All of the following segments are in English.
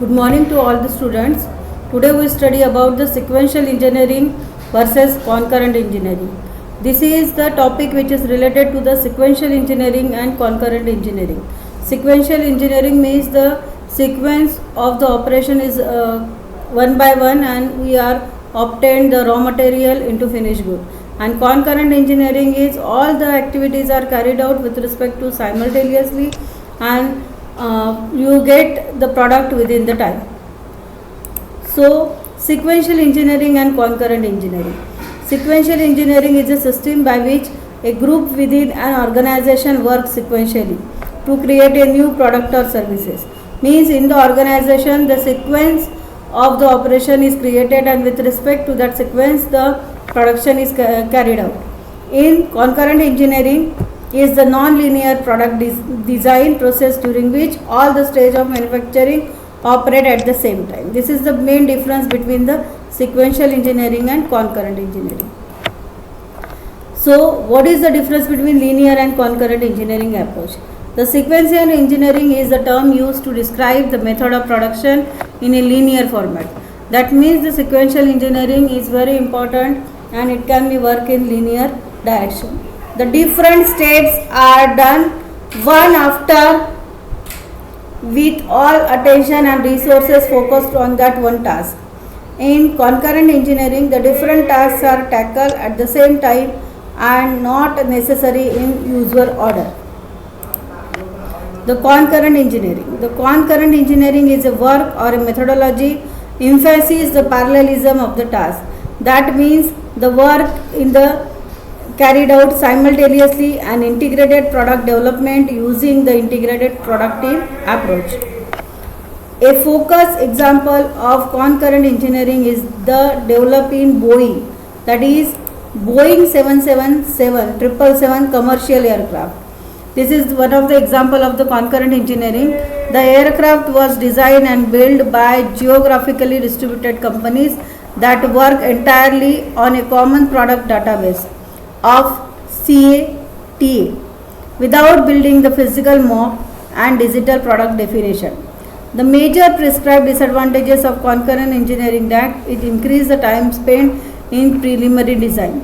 Good morning to all the students. Today we study about the sequential engineering versus concurrent engineering. This is the topic which is related to the sequential engineering and concurrent engineering. Sequential engineering means the sequence of the operation is one by one and we are obtained the raw material into finished good. And concurrent engineering is all the activities are carried out with respect to simultaneously and you get the product within the time. So, sequential engineering and concurrent engineering. Sequential engineering is a system by which a group within an organization works sequentially to create a new product or services. Means in the organization the sequence of the operation is created and with respect to that sequence the production is carried out. In concurrent engineering is the non-linear product design process during which all the stage of manufacturing operate at the same time. This is the main difference between the sequential engineering and concurrent engineering. So, what is the difference between linear and concurrent engineering approach? The sequential engineering is the term used to describe the method of production in a linear format. That means the sequential engineering is very important and it can be work in linear direction. The different steps are done one after with all attention and resources focused on that one task. In concurrent engineering, the different tasks are tackled at the same time and not necessary in usual order. The concurrent engineering. The concurrent engineering is a work or a methodology emphasizes the parallelism of the task. That means the work in the carried out simultaneously and integrated product development using the integrated product team approach. A focus example of concurrent engineering is the developing Boeing, that is Boeing 777 777 commercial aircraft. This is one of the example of the concurrent engineering. The aircraft was designed and built by geographically distributed companies that work entirely on a common product database of CATA without building the physical map and digital product definition. The major prescribed disadvantages of concurrent engineering that it increases the time spent in preliminary design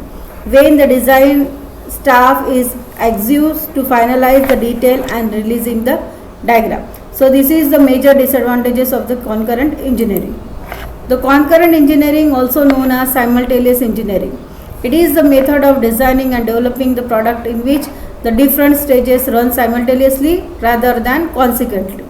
when the design staff is exhausted to finalize the detail and releasing the diagram. So this is the major disadvantages of the concurrent engineering. The concurrent engineering, also known as simultaneous engineering. It is the method of designing and developing the product in which the different stages run simultaneously rather than consequently.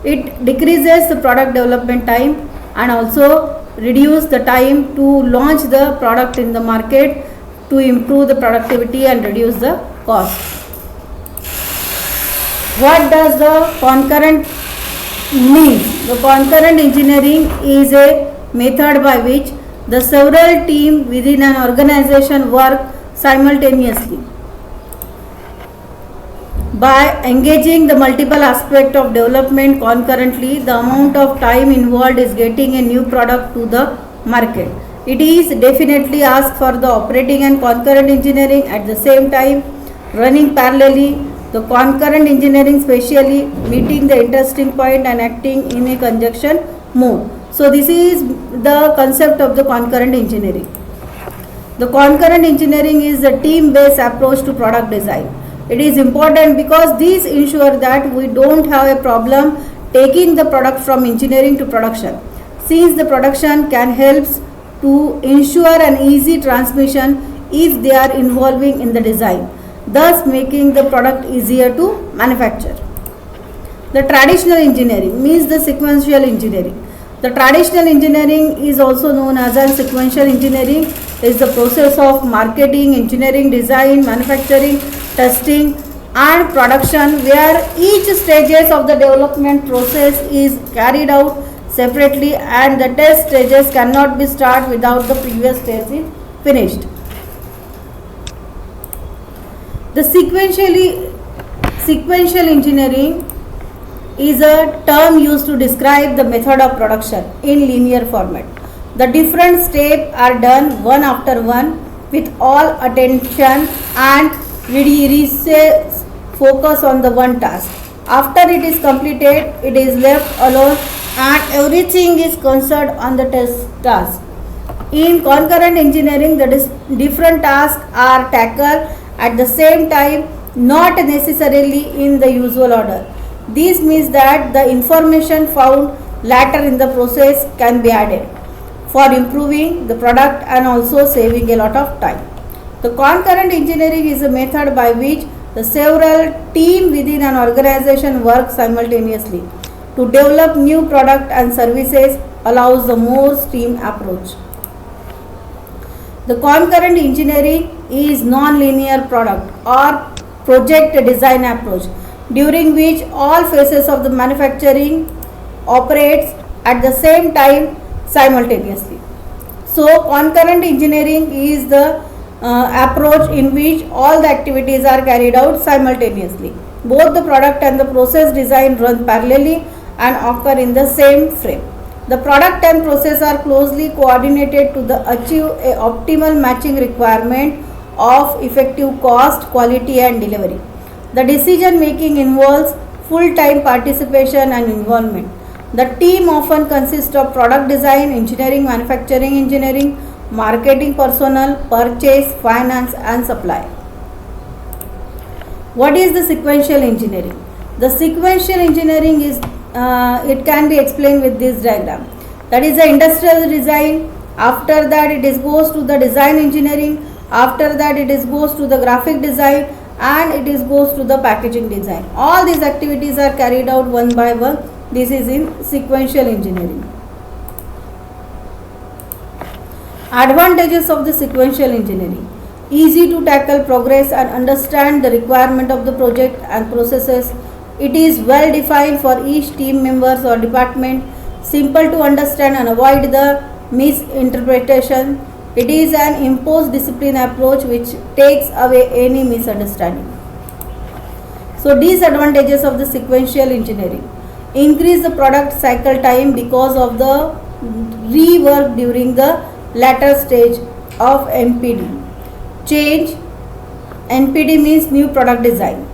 It decreases the product development time and also reduce the time to launch the product in the market to improve the productivity and reduce the cost. What does the concurrent mean? The concurrent engineering is a method by which the several teams within an organization work simultaneously. By engaging the multiple aspects of development concurrently, the amount of time involved is getting a new product to the market. It is definitely asked for the operating and concurrent engineering at the same time, running parallelly. The concurrent engineering specially meeting the interesting point and acting in a conjunction mode. So this is the concept of the concurrent engineering. The concurrent engineering is a team-based approach to product design. It is important because these ensure that we don't have a problem taking the product from engineering to production, since the production can help to ensure an easy transmission if they are involving in the design, thus making the product easier to manufacture. The traditional engineering means the sequential engineering. The traditional engineering is also known as a sequential engineering is the process of marketing, engineering, design, manufacturing, testing and production where each stages of the development process is carried out separately and the test stages cannot be started without the previous stage is finished. The sequential engineering is a term used to describe the method of production in linear format. The different steps are done one after one with all attention and focus on the one task. After it is completed, it is left alone and everything is concerned on the task. In concurrent engineering, the different tasks are tackled at the same time, not necessarily in the usual order. This means that the information found later in the process can be added for improving the product and also saving a lot of time. The concurrent engineering is a method by which the several teams within an organization work simultaneously to develop new product and services, allows the more stream approach. The concurrent engineering is non-linear product or project design approach, during which all phases of the manufacturing operates at the same time simultaneously. So concurrent engineering is the approach in which all the activities are carried out simultaneously. Both the product and the process design run parallelly and occur in the same frame. The product and process are closely coordinated to achieve a optimal matching requirement of effective cost, quality and delivery. The decision making involves full-time participation and involvement. The team often consists of product design, engineering, manufacturing engineering, marketing personnel, purchase, finance and supply. What is the sequential engineering? The sequential engineering is it can be explained with this diagram. That is the industrial design. After that it goes to the design engineering. After that it goes to the graphic design, and it goes to the packaging design. All these activities are carried out one by one. This is in sequential engineering. Advantages of the sequential engineering: easy to tackle progress and understand the requirement of the project and processes. It is well defined for each team members or department, simple to understand and avoid the misinterpretation. It is an imposed discipline approach which takes away any misunderstanding. So disadvantages of the sequential engineering: increase the product cycle time because of the rework during the latter stage of NPD. Change, NPD means new product design.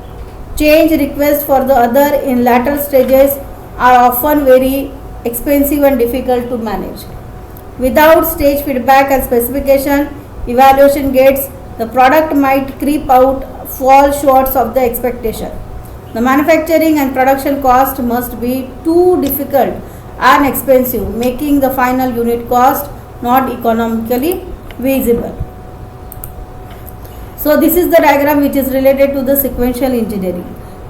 Change requests for the other in latter stages are often very expensive and difficult to manage. Without stage feedback and specification evaluation gates, the product might creep out, fall short of the expectation. The manufacturing and production cost must be too difficult and expensive, making the final unit cost not economically visible. So this is the diagram which is related to the sequential engineering.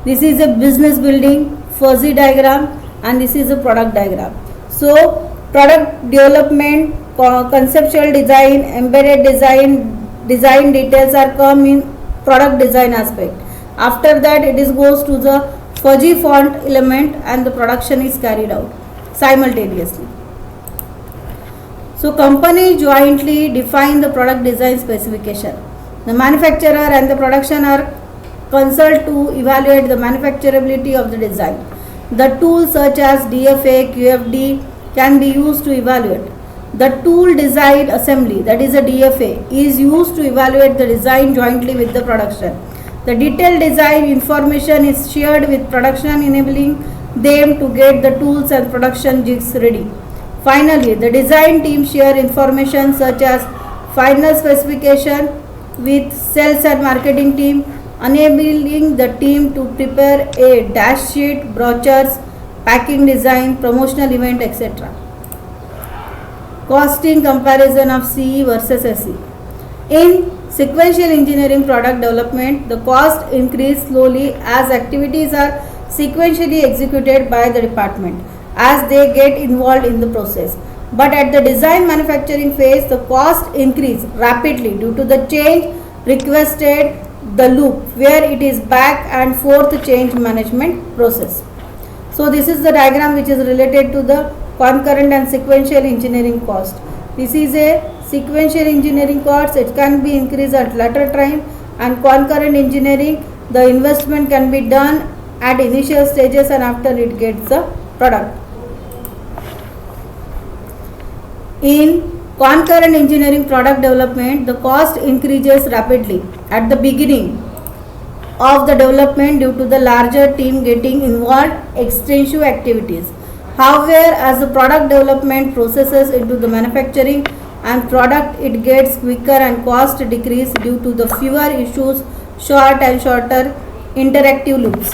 This is a business building fuzzy diagram, and this is a product diagram. So product development, conceptual design, embedded design details are come in product design aspect. After that it goes to the fuzzy font element, and the production is carried out simultaneously. So company jointly define the product design specification. The manufacturer and the production are consult to evaluate the manufacturability of the design. The tools such as DFA, QFD can be used to evaluate. The tool design assembly, that is a DFA, is used to evaluate the design jointly with the production. The detailed design information is shared with production, enabling them to get the tools and production jigs ready. Finally, the design team share information such as final specification with sales and marketing team, enabling the team to prepare a dash sheet, brochures, packing design, promotional event, etc. Costing comparison of CE versus SE. In sequential engineering product development, the cost increase slowly as activities are sequentially executed by the department as they get involved in the process. But at the design manufacturing phase, the cost increase rapidly due to the change requested, the loop where it is back and forth change management process. So this is the diagram which is related to the concurrent and sequential engineering cost. This is a sequential engineering cost. It can be increased at later time, and concurrent engineering, the investment can be done at initial stages and after it gets the product. In concurrent engineering product development, the cost increases rapidly at the beginning of the development due to the larger team getting involved extensive activities. However, as the product development processes into the manufacturing and product, it gets quicker and cost decrease due to the fewer issues, short and shorter interactive loops.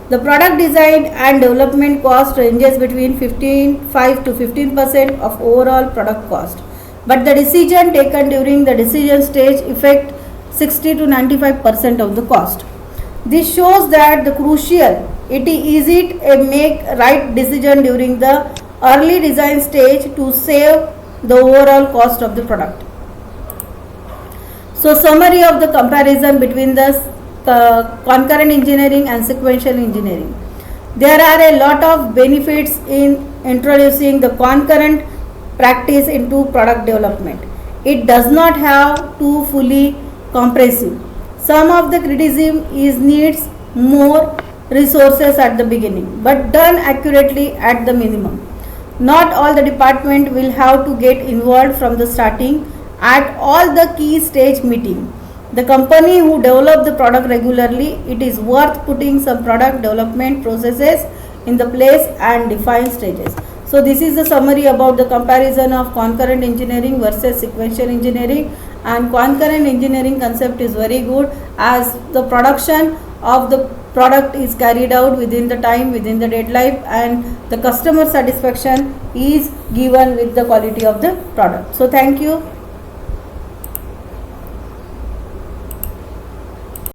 The product design and development cost ranges between 5 to 15% of overall product cost, but the decision taken during the decision stage affect 60 to 95% of the cost. This shows that the crucial it is it a make right decision during the early design stage to save the overall cost of the product. So summary of the comparison between the concurrent engineering and sequential engineering. There are a lot of benefits in introducing the concurrent practice into product development. It does not have to fully comprehensive. Some of the criticism is needs more resources at the beginning, but done accurately at the minimum. Not all the department will have to get involved from the starting at all the key stage meeting. The company who develop the product regularly, it is worth putting some product development processes in the place and define stages. So this is the summary about the comparison of concurrent engineering versus sequential engineering. And concurrent engineering concept is very good as the production of the product is carried out within the time, within the deadline, and the customer satisfaction is given with the quality of the product. So thank you.